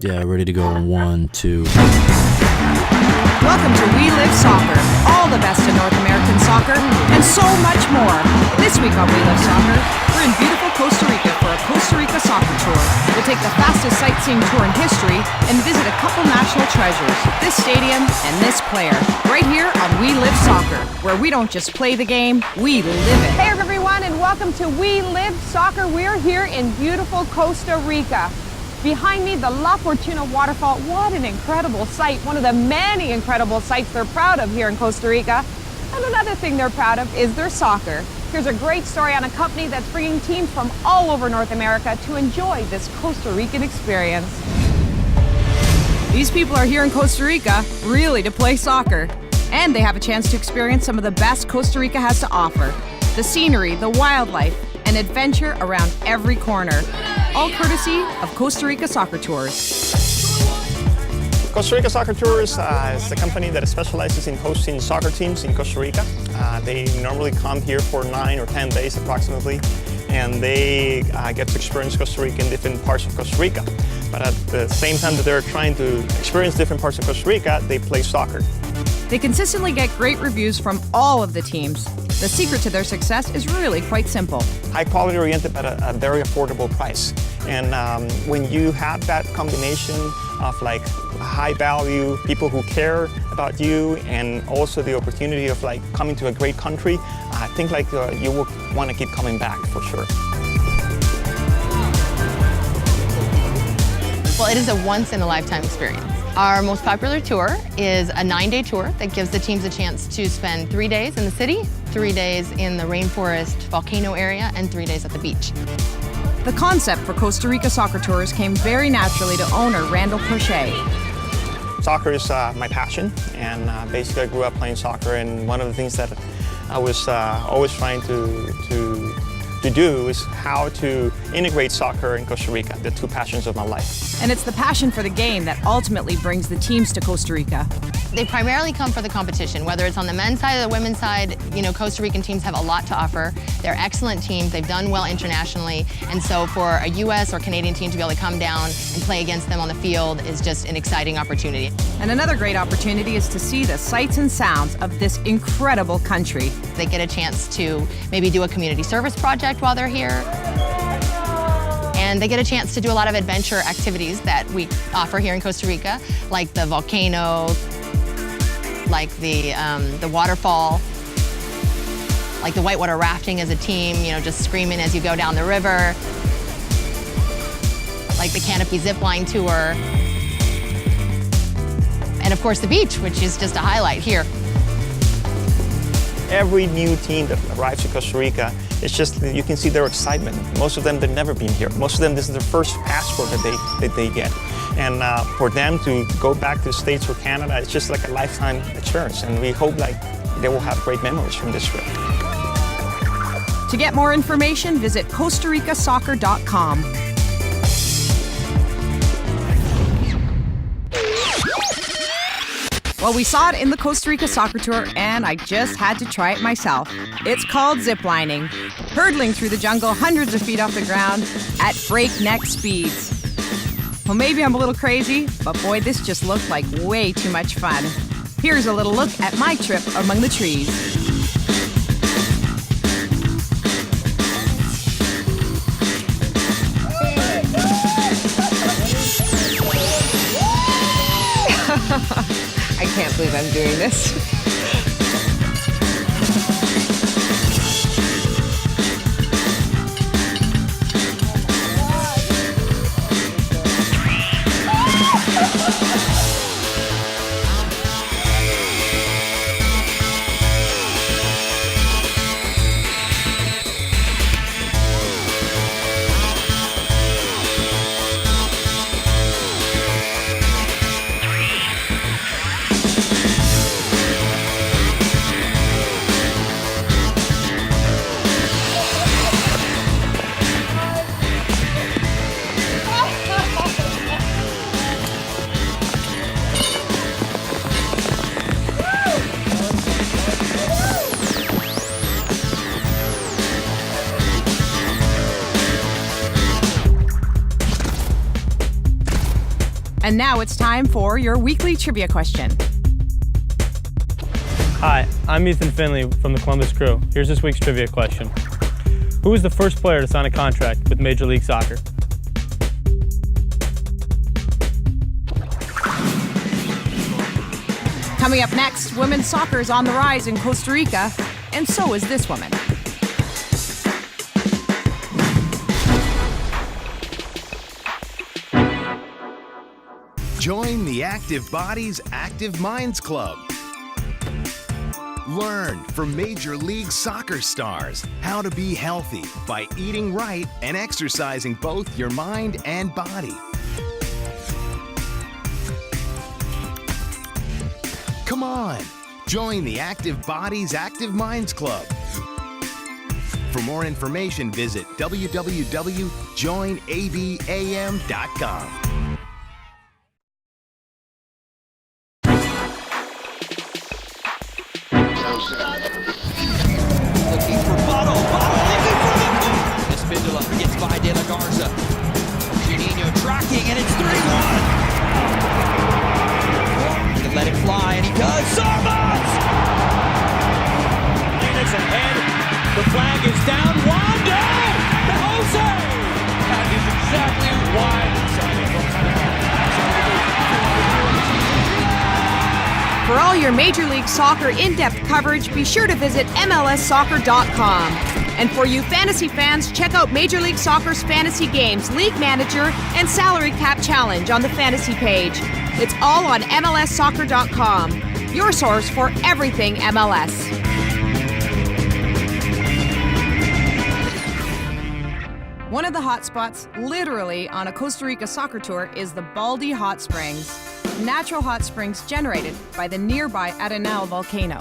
Yeah, ready to go on 1, 2. Welcome to We Live Soccer, all the best in North American soccer, and so much more. This week on We Live Soccer, we're in beautiful Costa Rica for a Costa Rica soccer tour. We'll take the fastest sightseeing tour in history and visit a couple national treasures, this stadium and this player, right here on We Live Soccer, where we don't just play the game, we live it. Hey everyone, and welcome to We Live Soccer. We're here in beautiful Costa Rica. Behind me, the La Fortuna waterfall. What an incredible sight. One of the many incredible sights they're proud of here in Costa Rica. And another thing they're proud of is their soccer. Here's a great story on a company that's bringing teams from all over North America to enjoy this Costa Rican experience. These people are here in Costa Rica really to play soccer. And they have a chance to experience some of the best Costa Rica has to offer. The scenery, the wildlife, and adventure around every corner. All courtesy of Costa Rica Soccer Tours. Costa Rica Soccer Tours is a company that specializes in hosting soccer teams in Costa Rica. They normally come here for 9 or 10 days approximately, and they get to experience Costa Rica in different parts of Costa Rica. But at the same time that they're trying to experience different parts of Costa Rica, they play soccer. They consistently get great reviews from all of the teams. The secret to their success is really quite simple. High quality oriented at a very affordable price. And when you have that combination of like high value, people who care about you, and also the opportunity of like coming to a great country, I think like you will want to keep coming back for sure. Well, it is a once-in-a-lifetime experience. Our most popular tour is a 9-day tour that gives the teams a chance to spend 3 days in the city, 3 days in the rainforest volcano area, and 3 days at the beach. The concept for Costa Rica Soccer Tours came very naturally to owner Randall Crochet. Soccer is my passion, and basically I grew up playing soccer, and one of the things that I was always trying to do is how to integrate soccer in Costa Rica, the two passions of my life. And it's the passion for the game that ultimately brings the teams to Costa Rica. They primarily come for the competition, whether it's on the men's side or the women's side. You know, Costa Rican teams have a lot to offer. They're excellent teams. They've done well internationally. And so for a US or Canadian team to be able to come down and play against them on the field is just an exciting opportunity. And another great opportunity is to see the sights and sounds of this incredible country. They get a chance to maybe do a community service project while they're here. And they get a chance to do a lot of adventure activities that we offer here in Costa Rica, like the volcano, like the waterfall, like the whitewater rafting as a team, you know, just screaming as you go down the river, like the canopy zipline tour, and of course the beach, which is just a highlight here. Every new team that arrives to Costa Rica, it's just, you can see their excitement. Most of them, they've never been here. Most of them, this is their first passport that they get. And for them to go back to the States or Canada, it's just like a lifetime experience. And we hope like they will have great memories from this trip. To get more information, visit CostaRicaSoccer.com. Well, we saw it in the Costa Rica Soccer Tour, and I just had to try it myself. It's called ziplining, hurdling through the jungle hundreds of feet off the ground at breakneck speeds. Well, maybe I'm a little crazy, but boy, this just looked like way too much fun. Here's a little look at my trip among the trees. I can't believe I'm doing this. And now it's time for your weekly trivia question. Hi, I'm Ethan Finley from the Columbus Crew. Here's this week's trivia question. Who was the first player to sign a contract with Major League Soccer? Coming up next, women's soccer is on the rise in Costa Rica, and so is this woman. Join the Active Bodies, Active Minds Club. Learn from Major League Soccer stars how to be healthy by eating right and exercising both your mind and body. Come on, join the Active Bodies, Active Minds Club. For more information, visit www.joinabam.com. Looking for Bottle looking for the goal! Espindola gets by De La Garza. Juninho tracking, and it's 3-1. He can let it fly, and he does. Sarmas! It's ahead. The flag is down. Wando! The Jose! That is exactly why For all your Major League Soccer in-depth coverage, be sure to visit MLSsoccer.com. And for you fantasy fans, check out Major League Soccer's Fantasy Games, League Manager, and Salary Cap Challenge on the Fantasy page. It's all on MLSsoccer.com, your source for everything MLS. One of the hot spots, literally on a Costa Rica soccer tour, is the Baldy Hot Springs. Natural hot springs generated by the nearby Arenal volcano.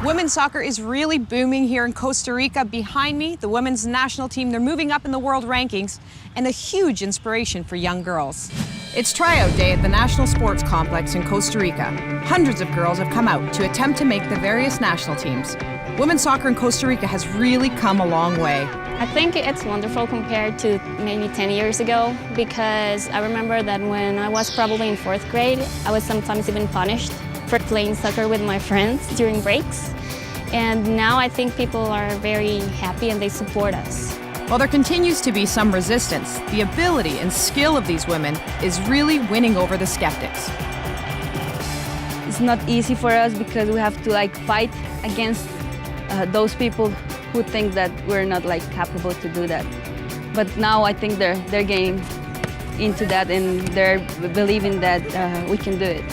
Women's soccer is really booming here in Costa Rica. Behind me, the women's national team, they're moving up in the world rankings and a huge inspiration for young girls. It's tryout day at the National Sports Complex in Costa Rica. Hundreds of girls have come out to attempt to make the various national teams. Women's soccer in Costa Rica has really come a long way. I think it's wonderful compared to maybe 10 years ago, because I remember that when I was probably in 4th grade, I was sometimes even punished for playing soccer with my friends during breaks. And now I think people are very happy and they support us. While there continues to be some resistance, the ability and skill of these women is really winning over the skeptics. It's not easy for us because we have to fight against those people who think that we're not capable to do that. But now I think they're getting into that and they're believing that we can do it.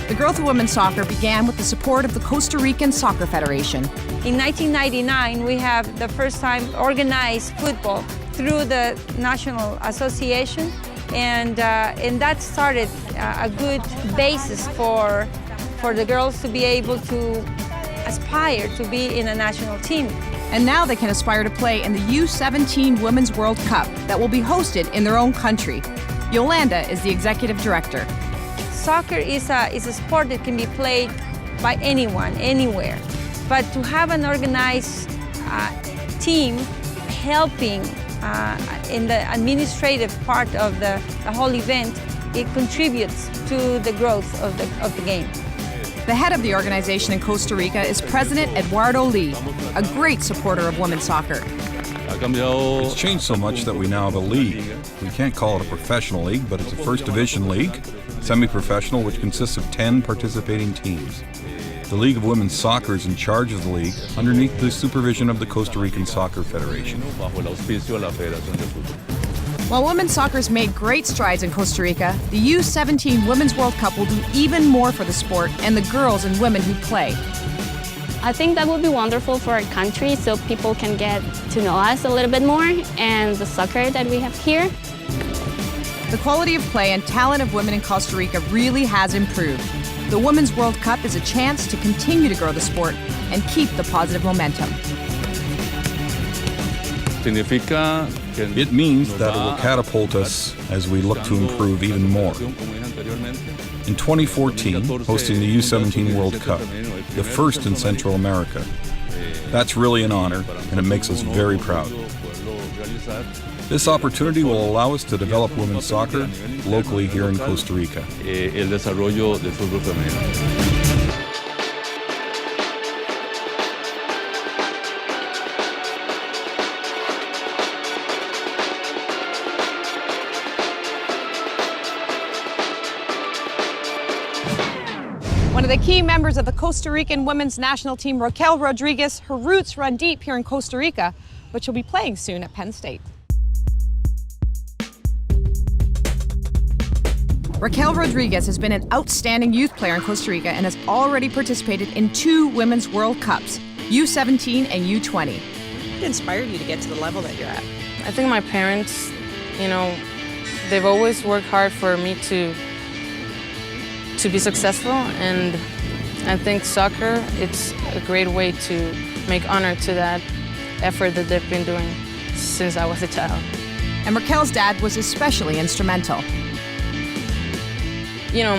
The growth of women's soccer began with the support of the Costa Rican Soccer Federation. In 1999, we have the first time organized football through the National Association, and that started a good basis for the girls to be able to aspire to be in a national team. And now they can aspire to play in the U17 Women's World Cup that will be hosted in their own country. Yolanda is the executive director. Soccer is a sport that can be played by anyone, anywhere. But to have an organized team helping in the administrative part of the whole event, it contributes to the growth of the game. The head of the organization in Costa Rica is President Eduardo Lee, a great supporter of women's soccer. It's changed so much that we now have a league. We can't call it a professional league, but it's a first division league, semi-professional, which consists of 10 participating teams. The League of Women's Soccer is in charge of the league underneath the supervision of the Costa Rican Soccer Federation. While women's soccer's made great strides in Costa Rica, the U17 Women's World Cup will do even more for the sport and the girls and women who play. I think that would be wonderful for our country so people can get to know us a little bit more and the soccer that we have here. The quality of play and talent of women in Costa Rica really has improved. The Women's World Cup is a chance to continue to grow the sport and keep the positive momentum. It means that it will catapult us as we look to improve even more. In 2014, hosting the U17 World Cup, the first in Central America. That's really an honor, and it makes us very proud. This opportunity will allow us to develop women's soccer locally here in Costa Rica. El desarrollo del fútbol femenino. One of the key members of the Costa Rican women's national team, Raquel Rodriguez, her roots run deep here in Costa Rica, but she'll be playing soon at Penn State. Raquel Rodriguez has been an outstanding youth player in Costa Rica and has already participated in 2 Women's World Cups, U17 and U20. What inspired you to get to the level that you're at? I think my parents, they've always worked hard for me to be successful, and I think soccer, it's a great way to make honor to that effort that they've been doing since I was a child. And Raquel's dad was especially instrumental.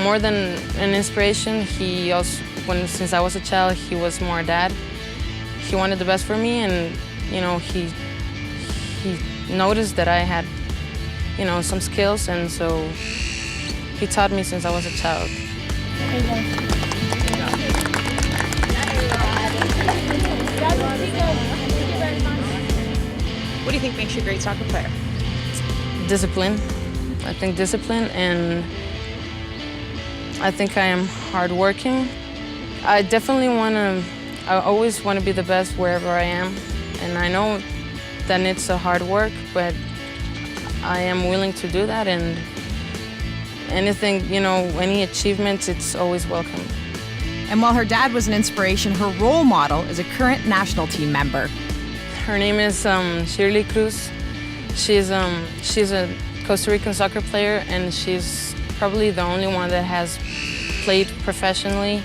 More than an inspiration, he also, since I was a child, he was more a dad. He wanted the best for me, and he noticed that I had, some skills, and so he taught me since I was a child. What do you think makes you a great soccer player? Discipline. I think discipline, and I think I am hardworking. I definitely I always want to be the best wherever I am, and I know that it's a hard work, but I am willing to do that, and anything, any achievements, it's always welcome. And while her dad was an inspiration, her role model is a current national team member. Her name is Shirley Cruz. She's a Costa Rican soccer player, and she's probably the only one that has played professionally.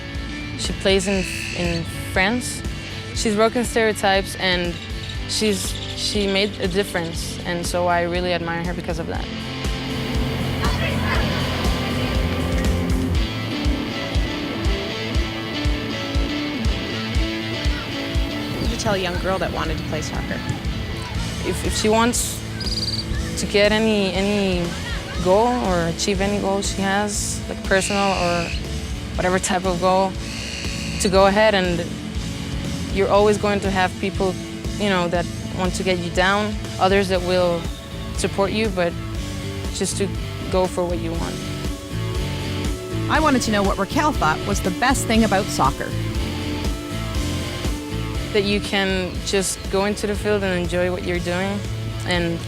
She plays in France. She's broken stereotypes, and she made a difference, and so I really admire her because of that. What would you tell a young girl that wanted to play soccer? If she wants to get any goal or achieve any goal she has, like personal or whatever type of goal, to go ahead, and you're always going to have people, that want to get you down, others that will support you, but just to go for what you want. I wanted to know what Raquel thought was the best thing about soccer. That you can just go into the field and enjoy what you're doing, and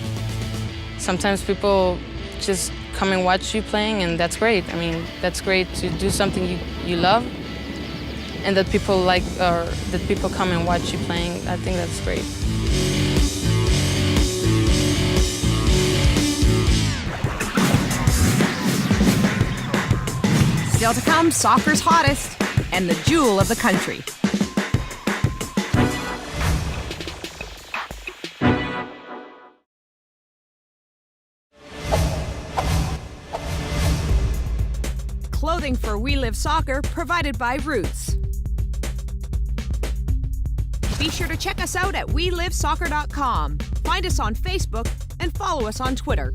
sometimes people just come and watch you playing, and that's great. I mean, that's great to do something you love, and that people like, or that people come and watch you playing. I think that's great. Still to come, soccer's hottest and the jewel of the country. Clothing for We Live Soccer provided by Roots. Be sure to check us out at welivesoccer.com. Find us on Facebook and follow us on Twitter.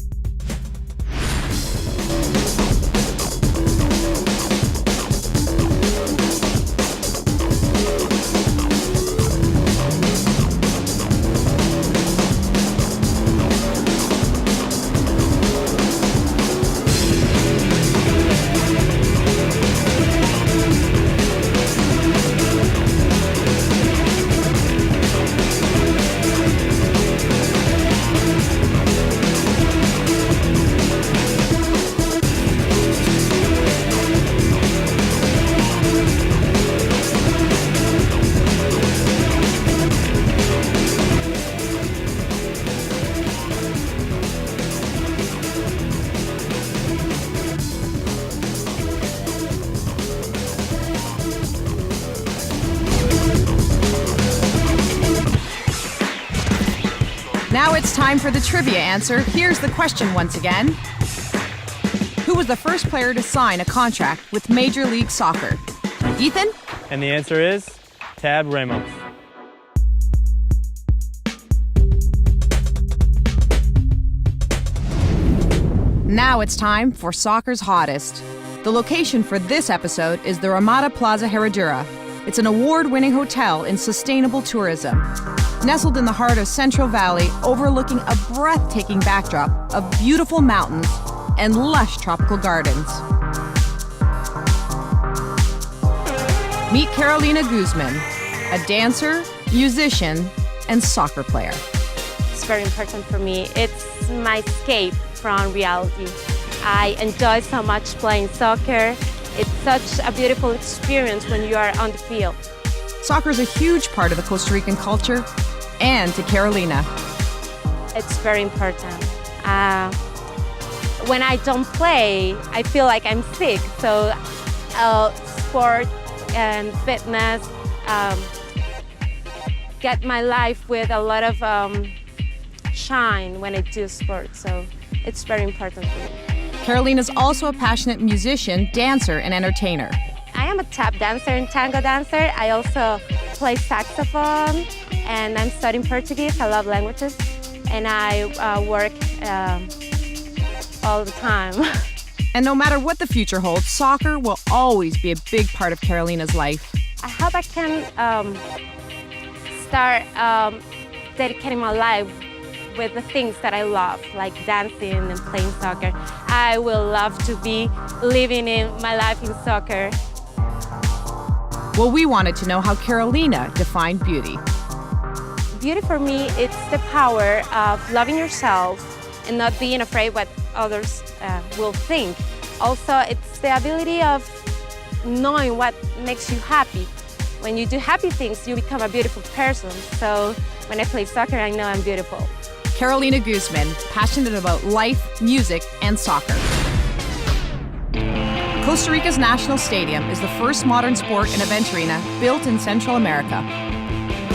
Now it's time for the trivia answer. Here's the question once again. Who was the first player to sign a contract with Major League Soccer? Ethan? And the answer is Tab Ramos. Now it's time for soccer's hottest. The location for this episode is the Ramada Plaza Herradura. It's an award-winning hotel in sustainable tourism. Nestled in the heart of Central Valley, overlooking a breathtaking backdrop of beautiful mountains and lush tropical gardens. Meet Carolina Guzman, a dancer, musician, and soccer player. It's very important for me. It's my escape from reality. I enjoy so much playing soccer. It's such a beautiful experience when you are on the field. Soccer is a huge part of the Costa Rican culture, and to Carolina. It's very important. When I don't play, I feel like I'm sick. So sport and fitness get my life with a lot of shine when I do sports. So it's very important for me. Carolina's also a passionate musician, dancer, and entertainer. I am a tap dancer and tango dancer. I also play saxophone, and I'm studying Portuguese. I love languages, and I work all the time. And no matter what the future holds, soccer will always be a big part of Carolina's life. I hope I can start dedicating my life with the things that I love, like dancing and playing soccer. I will love to be living in my life in soccer. Well, we wanted to know how Carolina defined beauty. Beauty for me, it's the power of loving yourself and not being afraid what others will think. Also, it's the ability of knowing what makes you happy. When you do happy things, you become a beautiful person. So when I play soccer, I know I'm beautiful. Carolina Guzman, passionate about life, music, and soccer. Costa Rica's National Stadium is the first modern sport and event arena built in Central America.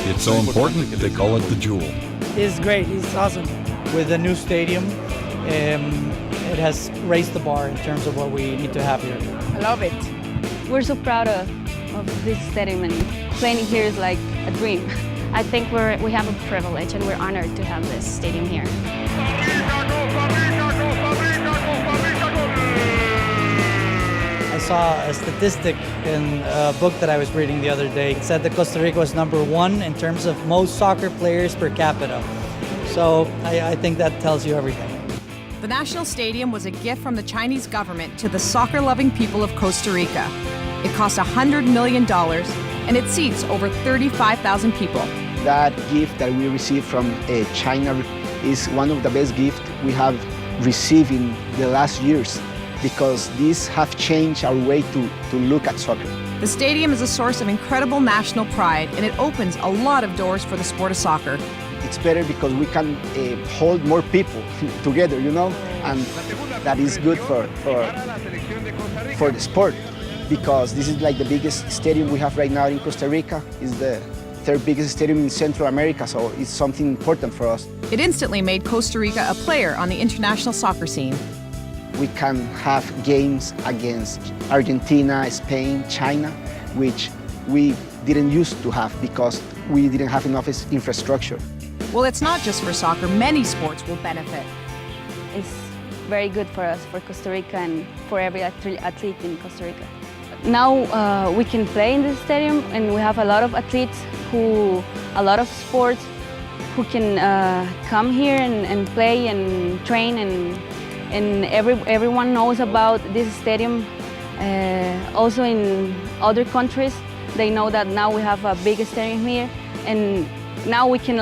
It's so important that they call it the Jewel. It's great, it's awesome. With the new stadium, it has raised the bar in terms of what we need to have here. I love it. We're so proud of this stadium, and playing here is like a dream. I think we have a privilege and we're honored to have this stadium here. I saw a statistic in a book that I was reading the other day. It said that Costa Rica was #1 in terms of most soccer players per capita. So I think that tells you everything. The National Stadium was a gift from the Chinese government to the soccer-loving people of Costa Rica. It cost $100 million, and it seats over 35,000 people. That gift that we received from China is one of the best gifts we have received in the last years, because these have changed our way to look at soccer. The stadium is a source of incredible national pride, and it opens a lot of doors for the sport of soccer. It's better because we can hold more people together, you know, and that is good for the sport, because this is like the biggest stadium we have right now in Costa Rica. It's the third biggest stadium in Central America, so it's something important for us. It instantly made Costa Rica a player on the international soccer scene. We can have games against Argentina, Spain, China, which we didn't used to have because we didn't have enough infrastructure. Well, it's not just for soccer. Many sports will benefit. It's very good for us, for Costa Rica, and for every athlete in Costa Rica. Now we can play in this stadium, and we have a lot of athletes a lot of sports who can come here and play and train, and everyone knows about this stadium. Also in other countries, they know that now we have a big stadium here, and now we can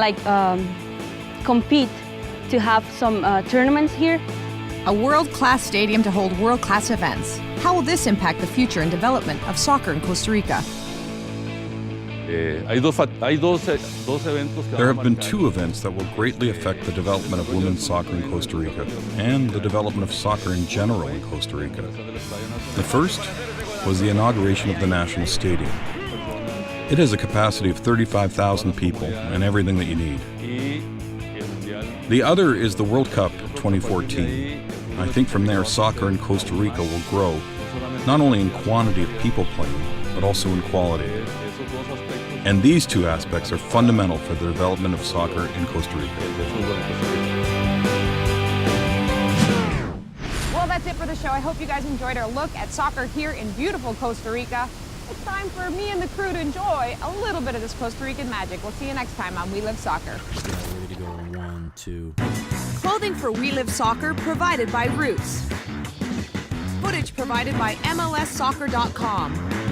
compete to have some tournaments here. A world-class stadium to hold world-class events. How will this impact the future and development of soccer in Costa Rica? There have been two events that will greatly affect the development of women's soccer in Costa Rica and the development of soccer in general in Costa Rica. The first was the inauguration of the National Stadium. It has a capacity of 35,000 people and everything that you need. The other is the World Cup 2014. I think from there, soccer in Costa Rica will grow, not only in quantity of people playing, but also in quality. And these two aspects are fundamental for the development of soccer in Costa Rica. that's it for the show. I hope you guys enjoyed our look at soccer here in beautiful Costa Rica. It's time for me and the crew to enjoy a little bit of this Costa Rican magic. We'll see you next time on We Live Soccer. Yeah, ready to go in 1, 2. Clothing for We Live Soccer provided by Roots. Footage provided by MLSsoccer.com.